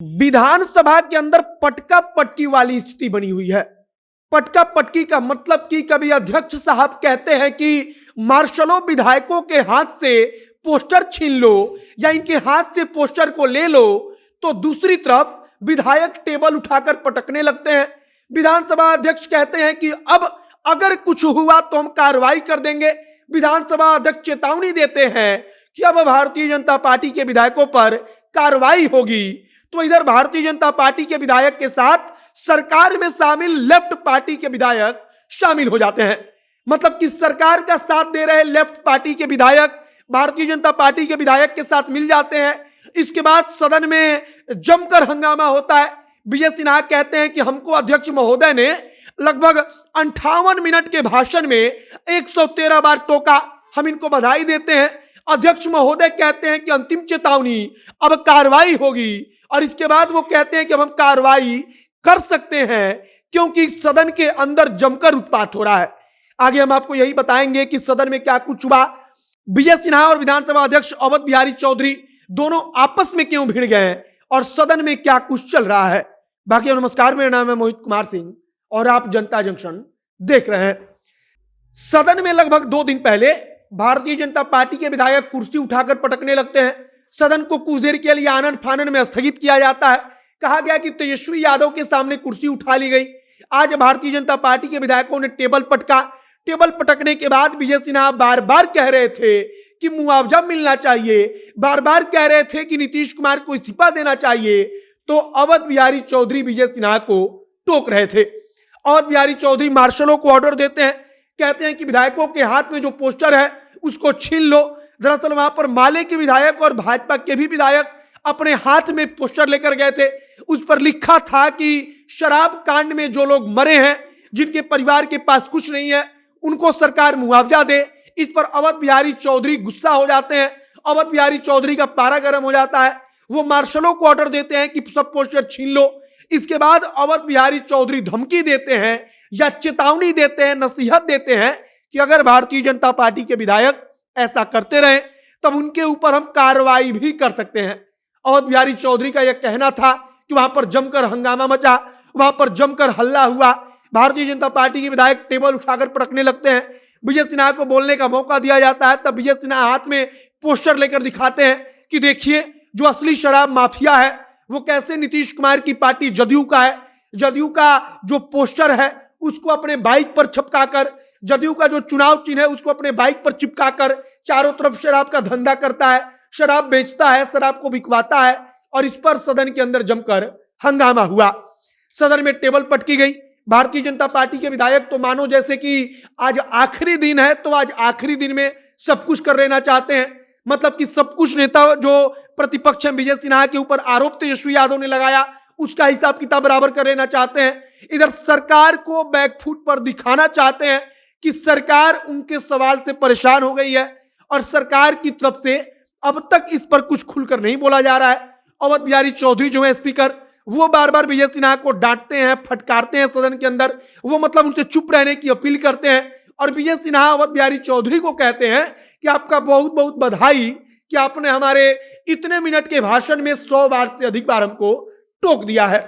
विधानसभा के अंदर पटका पटकी वाली स्थिति बनी हुई है। पटका पटकी का मतलब कि कभी अध्यक्ष साहब कहते हैं कि मार्शलों विधायकों के हाथ से पोस्टर छीन लो या इनके हाथ से पोस्टर को ले लो, तो दूसरी तरफ विधायक टेबल उठाकर पटकने लगते हैं। विधानसभा अध्यक्ष कहते हैं कि अब अगर कुछ हुआ तो हम कार्रवाई कर देंगे। विधानसभा अध्यक्ष चेतावनी देते हैं कि अब भारतीय जनता पार्टी के विधायकों पर कार्रवाई होगी। तो इधर भारतीय जनता पार्टी के विधायक के साथ सरकार में शामिल लेफ्ट पार्टी के विधायक शामिल हो जाते हैं। मतलब कि सरकार का साथ दे रहे लेफ्ट पार्टी के विधायक भारतीय जनता पार्टी के विधायक के साथ मिल जाते हैं। इसके बाद सदन में जमकर हंगामा होता है। विजय सिन्हा कहते हैं कि हमको अध्यक्ष महोदय ने लगभग 58 मिनट के भाषण में 113 बार टोका। हम इनको बधाई देते हैं। अध्यक्ष महोदय कहते हैं कि अंतिम चेतावनी, अब कार्रवाई होगी। और इसके बाद वो कहते हैं कि अब हम कार्रवाई कर सकते हैं क्योंकि सदन के अंदर जमकर उत्पात हो रहा है। आगे हम आपको यही बताएंगे कि सदन में क्या कुछ हुआ। विजय सिन्हा और विधानसभा अध्यक्ष अवध बिहारी चौधरी दोनों आपस में क्यों भिड़ गए हैं और सदन में क्या कुछ चल रहा है। बाकी नमस्कार, मेरा नाम है मोहित कुमार सिंह और आप जनता जंक्शन देख रहे हैं। सदन में लगभग 2 दिन पहले भारतीय जनता पार्टी के विधायक कुर्सी उठाकर पटकने लगते हैं। सदन को कुछ देर के लिए आनन फानन में स्थगित किया जाता है। कहा गया कि तेजस्वी यादव के सामने कुर्सी उठा ली गई। आज भारतीय जनता पार्टी के विधायकों ने टेबल पटका। टेबल पटकने के बाद विजय सिन्हा बार बार कह रहे थे कि मुआवजा मिलना चाहिए, बार बार कह रहे थे कि नीतीश कुमार को इस्तीफा देना चाहिए। तो अवध बिहारी चौधरी विजय सिन्हा को टोक रहे थे। अवध बिहारी चौधरी मार्शलों को ऑर्डर देते हैं, कहते हैं कि विधायकों के हाथ में जो पोस्टर है उसको छीन लो। दरअसल वहां पर माले के विधायक और भाजपा के भी विधायक अपने हाथ में पोस्टर लेकर गए थे। उस पर लिखा था कि शराब कांड में जो लोग मरे हैं, जिनके परिवार के पास कुछ नहीं है, उनको सरकार मुआवजा दे। इस पर अवध बिहारी चौधरी गुस्सा हो जाते हैं। अवध बिहारी चौधरी का पारा गर्म हो जाता है। वो मार्शलों को ऑर्डर देते हैं कि सब पोस्टर छीन लो। इसके बाद अवध बिहारी चौधरी धमकी देते हैं या चेतावनी देते हैं, नसीहत देते हैं कि अगर भारतीय जनता पार्टी के विधायक ऐसा करते रहे तब उनके ऊपर हम कार्रवाई भी कर सकते हैं। अवध बिहारी चौधरी का यह कहना था कि वहां पर जमकर हंगामा मचा, वहां पर जमकर हल्ला हुआ। भारतीय जनता पार्टी के विधायक टेबल उठाकर पटकने लगते हैं। विजय सिन्हा को बोलने का मौका दिया जाता है, तब विजय सिन्हा हाथ में पोस्टर लेकर दिखाते हैं कि देखिए जो असली शराब माफिया है वो कैसे नीतीश कुमार की पार्टी जदयू का है। जदयू का जो पोस्टर है उसको अपने बाइक पर छपकाकर, जदयू का जो चुनाव चिन्ह है उसको अपने बाइक पर चिपकाकर चारों तरफ शराब का धंधा करता है, शराब बेचता है, शराब को बिकवाता है। और इस पर सदन के अंदर जमकर हंगामा हुआ। सदन में टेबल पटकी गई। भारतीय जनता पार्टी के विधायक तो मानो जैसे कि आज आखिरी दिन है तो आज आखिरी दिन में सब कुछ कर लेना चाहते हैं। मतलब कि सब कुछ नेता जो प्रतिपक्ष है विजय सिन्हा के ऊपर आरोप तेजस्वी यादव ने लगाया उसका हिसाब किताब बराबर कर लेना चाहते हैं। इधर सरकार को बैकफुट पर दिखाना चाहते हैं कि सरकार उनके सवाल से परेशान हो गई है और सरकार की तरफ से अब तक इस पर कुछ खुलकर नहीं बोला जा रहा है। अवध बिहारी चौधरी जो है स्पीकर, वो बार बार विजय सिन्हा को डांटते हैं, फटकारते हैं सदन के अंदर। वो मतलब उनसे चुप रहने की अपील करते हैं और विजय सिन्हा अवध बिहारी चौधरी को कहते हैं कि आपका बहुत बहुत बधाई कि आपने हमारे इतने मिनट के भाषण में 100 बार से अधिक बार हमको टोक दिया है।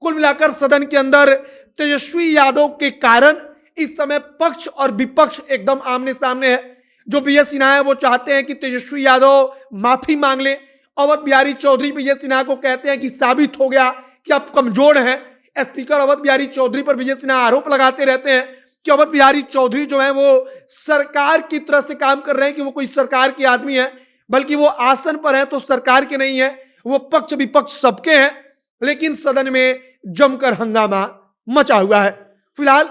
कुल मिलाकर सदन के अंदर तेजस्वी यादव के कारण इस समय पक्ष और विपक्ष एकदम आमने सामने है। जो विजय सिन्हा है वो चाहते हैं कि तेजस्वी यादव माफी मांग ले। अवध बिहारी चौधरी विजय सिन्हा को कहते हैं कि साबित हो गया कि आप कमजोर हैं। स्पीकर अवध बिहारी चौधरी पर विजय सिन्हा आरोप लगाते रहते हैं कि अवध बिहारी चौधरी जो है वो सरकार की तरह से काम कर रहे हैं, कि वो कोई सरकार के आदमी है, बल्कि वो आसन पर है तो सरकार के नहीं है, वो पक्ष विपक्ष सबके हैं। लेकिन सदन में जमकर हंगामा मचा हुआ है। फिलहाल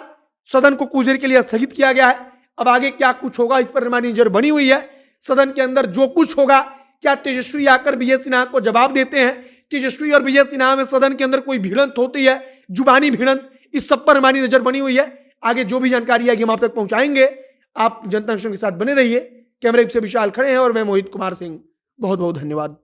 सदन को कुछ देर के लिए स्थगित किया गया है। अब आगे क्या कुछ होगा इस पर हमारी नजर बनी हुई है। सदन के अंदर जो कुछ होगा, क्या तेजस्वी आकर विजय सिन्हा को जवाब देते हैं, तेजस्वी और विजय सिन्हा में सदन के अंदर कोई भिड़ंत होती है, जुबानी भिड़ंत, इस सब पर हमारी नजर बनी हुई है। आगे जो भी जानकारी आएगी हम आप तक पहुंचाएंगे। आप जनता जंक्शन के साथ बने रहिए। कैमरे से विशाल खड़े हैं और मैं मोहित कुमार सिंह। बहुत बहुत धन्यवाद।